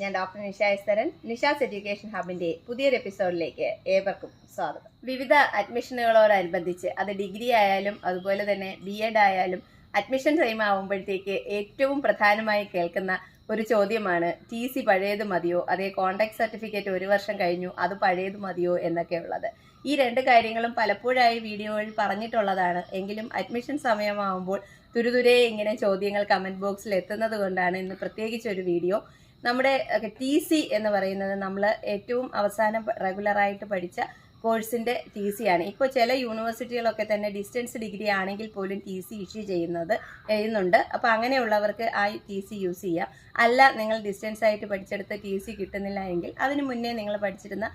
ഞാൻ doctor Nisha എസ്തരൻ. Nisha's education ഹബിന്റെ പുതിയൊരു എപ്പിസോഡിലേക്ക് ഏവർക്കും സ്വാഗതം. വിവിധ അഡ്മിഷനുകളോടനുബന്ധിച്ച് അത് ഡിഗ്രി ആയാലും അതുപോലെ തന്നെ BEd ആയാലും അഡ്മിഷൻ ടൈം ആവുമ്പോഴത്തേക്ക് ഏറ്റവും പ്രധാനമായി കേൾക്കുന്ന ഒരു ചോദ്യമാണ് TC പഴയത് മതിയോ, അതേ കോണ്ടാക്ട് സർട്ടിഫിക്കറ്റ് 1 വർഷം കഴിഞ്ഞു അത് പഴയത് മതിയോ എന്നൊക്കെ ഉള്ളത്. ഈ രണ്ട് കാര്യങ്ങളും പലപ്പോഴായി വീഡിയോയിൽ പറഞ്ഞിട്ടുള്ളതാണ്. എങ്കിലും അഡ്മിഷൻ സമയമാകുമ്പോൾ തുരുതുരെ ഇങ്ങനെ ചോദ്യങ്ങൾ കമന്റ് ബോക്സിൽ എത്തുന്നത് കൊണ്ടാണ് ഇന്ന് പ്രത്യേകിച്ച് ഒരു വീഡിയോ. നമ്മുടെ TC എന്ന് പറയുന്നത് നമ്മൾ ഏറ്റവും അവസാനം റെഗുലറായിട്ട് പഠിച്ച കോഴ്സിന്റെ TC ആണ്. ഇപ്പോൾ ചില യൂണിവേഴ്സിറ്റികളൊക്കെ തന്നെ ഡിസ്റ്റൻസ് ഡിഗ്രി ആണെങ്കിൽ പോലും TC ഇഷ്യൂ ചെയ്യുന്നുണ്ട്. അപ്പോൾ അങ്ങനെയുള്ളവർക്ക് ആ TC യൂസ് ചെയ്യാം. അല്ല, നിങ്ങൾ ഡിസ്റ്റൻസ് ആയിട്ട് പഠിച്ചെടുത്ത് TC കിട്ടുന്നില്ല എങ്കിൽ അതിന് മുന്നേ നിങ്ങൾ പഠിച്ചിരുന്ന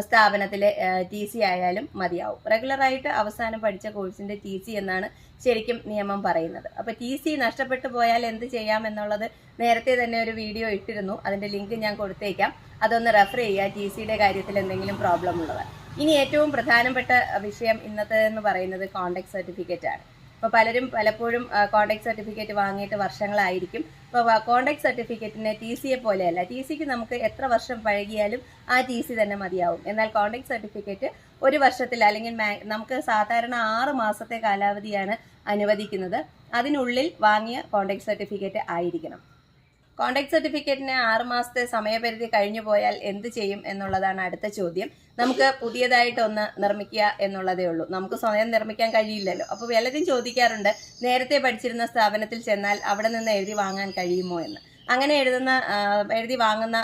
സ്ഥാപനത്തിലെ TC ആയാലും മതിയാവും. റെഗുലറായിട്ട് അവസാനം പഠിച്ച കോഴ്സിന്റെ TC എന്നാണ് ശരിക്കും നിയമം പറയുന്നത്. അപ്പോൾ TC നഷ്ടപ്പെട്ടു പോയാൽ എന്ത് ചെയ്യാം എന്നുള്ളത് നേരത്തെ തന്നെ ഒരു വീഡിയോ ഇട്ടിരുന്നു. അതിന്റെ ലിങ്ക് ഞാൻ കൊടുത്തേക്കാം, അതൊന്ന് റെഫർ ചെയ്യുക TCയുടെ കാര്യത്തിൽ എന്തെങ്കിലും പ്രോബ്ലം ഉള്ളത്. ഇനി ഏറ്റവും പ്രധാനപ്പെട്ട വിഷയം ഇന്നത്തെ എന്ന് പറയുന്നത് കോണ്ടാക്ട് സർട്ടിഫിക്കറ്റ് ആണ്. അപ്പോൾ പലപ്പോഴും കോണ്ടാക്ട് സർട്ടിഫിക്കറ്റ് വാങ്ങിയിട്ട് വർഷങ്ങളായിരിക്കും. അപ്പോൾ കോണ്ടാക്ട് സർട്ടിഫിക്കറ്റിന് TCയെ പോലെയല്ല. TCക്ക് നമുക്ക് എത്ര വർഷം പഴകിയാലും ആ TC തന്നെ മതിയാവും. എന്നാൽ കോണ്ടാക്ട് സർട്ടിഫിക്കറ്റ് 1 വർഷത്തിൽ അല്ലെങ്കിൽ നമുക്ക് സാധാരണ 6 മാസത്തെ കാലാവധിയാണ് അനുവദിക്കുന്നത്. അതിനുള്ളിൽ വാങ്ങിയ കോണ്ടാക്ട് സർട്ടിഫിക്കറ്റ് ആയിരിക്കണം. കോണ്ടാക്ട് സർട്ടിഫിക്കറ്റിന് 6 മാസത്തെ സമയപരിധി കഴിഞ്ഞു പോയാൽ എന്ത് ചെയ്യും എന്നുള്ളതാണ് അടുത്ത ചോദ്യം. നമുക്ക് പുതിയതായിട്ടൊന്ന് നിർമ്മിക്കുക എന്നുള്ളതേ ഉള്ളൂ. നമുക്ക് സ്വയം നിർമ്മിക്കാൻ കഴിയില്ലല്ലോ. അപ്പോൾ പലരും ചോദിക്കാറുണ്ട്, നേരത്തെ പഠിച്ചിരുന്ന സ്ഥാപനത്തിൽ ചെന്നാൽ അവിടെ നിന്ന് എഴുതി വാങ്ങാൻ കഴിയുമോ എന്ന്. അങ്ങനെ എഴുതി വാങ്ങുന്ന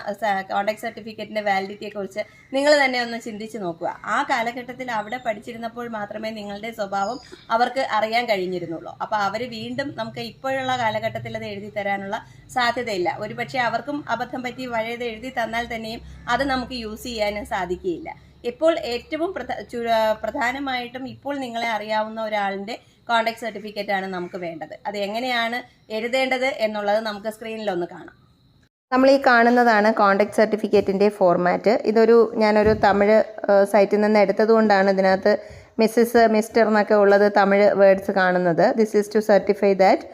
കോണ്ടാക്ട് സർട്ടിഫിക്കറ്റിന്റെ വാലിഡിറ്റിയെ കുറിച്ച് നിങ്ങൾ തന്നെ ഒന്ന് ചിന്തിച്ച് നോക്കുക. ആ കാലഘട്ടത്തിൽ അവിടെ പഠിച്ചിരുന്നപ്പോൾ മാത്രമേ നിങ്ങളുടെ സ്വഭാവം അവർക്ക് അറിയാൻ കഴിഞ്ഞിരുന്നുള്ളൂ. അപ്പോൾ അവർ വീണ്ടും നമുക്ക് ഇപ്പോഴുള്ള കാലഘട്ടത്തിൽ അത് എഴുതി തരാനുള്ള സാധ്യതയില്ല. ഒരുപക്ഷെ അവർക്കും അബദ്ധം പറ്റി പഴയത് എഴുതി തന്നാൽ തന്നെയും അത് നമുക്ക് യൂസ് ചെയ്യാനും സാധിക്കുകയില്ല. ഇപ്പോൾ ഏറ്റവും പ്രധാനമായിട്ടും ഇപ്പോൾ നിങ്ങളെ അറിയാവുന്ന ഒരാളിന്റെ കോണ്ടാക്ട് സർട്ടിഫിക്കറ്റ് ആണ് നമുക്ക് വേണ്ടത്. അത് എങ്ങനെയാണ് എഴുതേണ്ടത് എന്നുള്ളത് നമുക്ക് സ്ക്രീനിലൊന്ന് കാണാം. നമ്മൾ ഈ കാണുന്നതാണ് കോണ്ടാക്ട് സർട്ടിഫിക്കറ്റിൻ്റെ ഫോർമാറ്റ്. ഞാനൊരു തമിഴ് സൈറ്റിൽ നിന്ന് എടുത്തതുകൊണ്ടാണ് ഇതിനകത്ത് മിസ്സസ് മിസ്റ്റർ എന്നൊക്കെ ഉള്ളത് തമിഴ് വേർഡ്സ് കാണുന്നത്. This is to certify that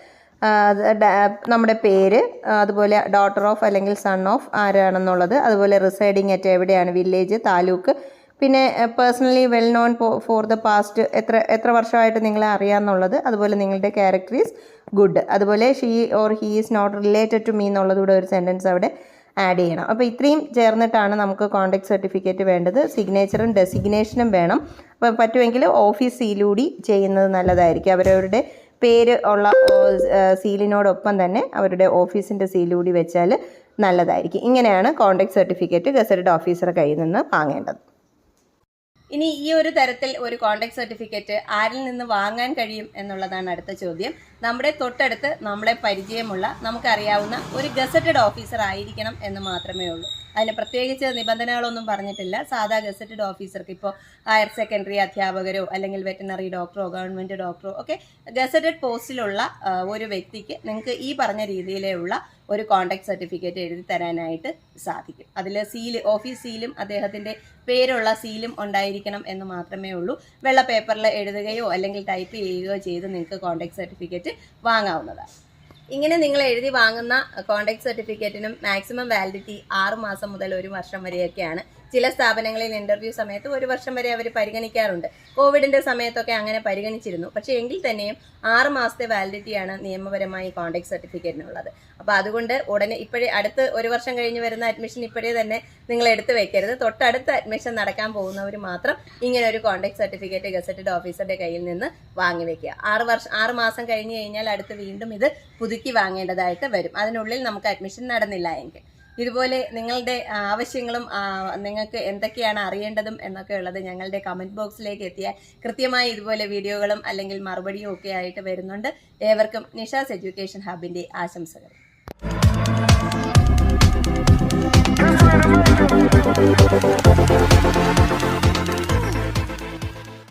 നമ്മുടെ പേര്, അതുപോലെ ഡോട്ടർ ഓഫ് അല്ലെങ്കിൽ സൺ ഓഫ് ആരാണെന്നുള്ളത്, അതുപോലെ റിസൈഡിങ് അറ്റ് എവിടെയാണ്, വില്ലേജ്, താലൂക്ക്, പിന്നെ personally well known for the past എത്ര വർഷമായിട്ട് നിങ്ങളെ അറിയാമെന്നുള്ളത്, അതുപോലെ നിങ്ങളുടെ ക്യാരക്ടർ ഈസ് ഗുഡ്, അതുപോലെ she or he is not related to me എന്നുള്ളതുകൂടെ ഒരു സെൻറ്റൻസ് അവിടെ ആഡ് ചെയ്യണം. അപ്പോൾ ഇത്രയും ചേർന്നിട്ടാണ് നമുക്ക് കോണ്ടാക്ട് സർട്ടിഫിക്കറ്റ് വേണ്ടത്. സിഗ്നേച്ചറും ഡെസിഗ്നേഷനും വേണം. അപ്പോൾ പറ്റുമെങ്കിൽ ഓഫീസ് സീലൂടി ചെയ്യുന്നത് നല്ലതായിരിക്കും. അവരവരുടെ പേര് ഉള്ള സീലിനോടൊപ്പം തന്നെ അവരുടെ ഓഫീസിൻ്റെ സീലൂടി വെച്ചാൽ നല്ലതായിരിക്കും. ഇങ്ങനെയാണ് കോണ്ടാക്ട് സർട്ടിഫിക്കറ്റ് ഗസറ്റഡ് ഓഫീസറുടെ കയ്യിൽ നിന്ന് വാങ്ങേണ്ടത്. ഇനി ഈ ഒരു തരത്തിൽ ഒരു കോണ്ടാക്ട് സർട്ടിഫിക്കറ്റ് ആരിൽ നിന്ന് വാങ്ങാൻ കഴിയും എന്നുള്ളതാണ് അടുത്ത ചോദ്യം. നമ്മുടെ തൊട്ടടുത്ത് നമ്മളെ പരിചയമുള്ള നമുക്കറിയാവുന്ന ഒരു ഗസറ്റഡ് ഓഫീസർ ആയിരിക്കണം എന്ന് മാത്രമേ ഉള്ളൂ. അതിന് പ്രത്യേകിച്ച് നിബന്ധനകളൊന്നും പറഞ്ഞിട്ടില്ല. സാധാ ഗസറ്റഡ് ഓഫീസർക്ക് ഇപ്പോൾ ഹയർ സെക്കൻഡറി അധ്യാപകരോ അല്ലെങ്കിൽ വെറ്ററിനറി ഡോക്ടറോ ഗവൺമെൻറ് ഡോക്ടറോ ഒക്കെ ഗസറ്റഡ് പോസ്റ്റിലുള്ള ഒരു വ്യക്തിക്ക് നിങ്ങൾക്ക് ഈ പറഞ്ഞ രീതിയിലുള്ള ഒരു കോണ്ടാക്ട് സർട്ടിഫിക്കറ്റ് എഴുതി തരാനായിട്ട് സാധിക്കും. അതിൽ ഓഫീസ് സീലും അദ്ദേഹത്തിൻ്റെ പേരുള്ള സീലും ഉണ്ടായിരിക്കണം എന്ന് മാത്രമേ ഉള്ളൂ. വെള്ള പേപ്പറിൽ എഴുതുകയോ അല്ലെങ്കിൽ ടൈപ്പ് ചെയ്യുകയോ ചെയ്ത് നിങ്ങൾക്ക് കോണ്ടാക്ട് സർട്ടിഫിക്കറ്റ് വാങ്ങാവുന്നതാണ്. ഇങ്ങനെ നിങ്ങൾ എഴുതി വാങ്ങുന്ന കോണ്ടാക്ട് സർട്ടിഫിക്കറ്റിനും മാക്സിമം വാലിഡിറ്റി 6 മാസം മുതൽ 1 വർഷം വരെയൊക്കെയാണ്. ചില സ്ഥാപനങ്ങളിൽ ഇന്റർവ്യൂ സമയത്ത് 1 വർഷം വരെ അവർ പരിഗണിക്കാറുണ്ട്. കോവിഡിന്റെ സമയത്തൊക്കെ അങ്ങനെ പരിഗണിച്ചിരുന്നു. പക്ഷേ എങ്കിൽ തന്നെയും 6 മാസത്തെ വാലിഡിറ്റിയാണ് നിയമപരമായി കോണ്ടാക്ട് സർട്ടിഫിക്കറ്റിനുള്ളത്. അപ്പോൾ അതുകൊണ്ട് ഉടനെ അടുത്ത് 1 വർഷം കഴിഞ്ഞ് വരുന്ന അഡ്മിഷൻ ഇപ്പോഴേ തന്നെ നിങ്ങൾ എടുത്തു വെക്കരുത്. തൊട്ടടുത്ത അഡ്മിഷൻ നടക്കാൻ പോകുന്നവർ മാത്രം ഇങ്ങനെ ഒരു കോണ്ടാക്ട് സർട്ടിഫിക്കറ്റ് ഗസറ്റഡ് ഓഫീസറുടെ കയ്യിൽ നിന്ന് വാങ്ങി വെക്കുക. 6 മാസം കഴിഞ്ഞ് കഴിഞ്ഞാൽ അടുത്ത് വീണ്ടും ഇത് പുതുക്കി വാങ്ങേണ്ടതായിട്ട് വരും. അതിനുള്ളിൽ നമുക്ക് അഡ്മിഷൻ നടന്നില്ല എങ്കിൽ. ഇതുപോലെ നിങ്ങളുടെ ആവശ്യങ്ങളും നിങ്ങൾക്ക് എന്തൊക്കെയാണ് അറിയേണ്ടതും എന്നൊക്കെ ഉള്ളത് ഞങ്ങളുടെ കമൻറ്റ് ബോക്സിലേക്ക് എത്തിയാൽ കൃത്യമായി ഇതുപോലെ വീഡിയോകളും അല്ലെങ്കിൽ മറുപടിയും ഒക്കെ ആയിട്ട് വരുന്നുണ്ട്. ഏവർക്കും നിഷാസ് എഡ്യൂക്കേഷൻ ഹബിൻ്റെ ആശംസകൾ.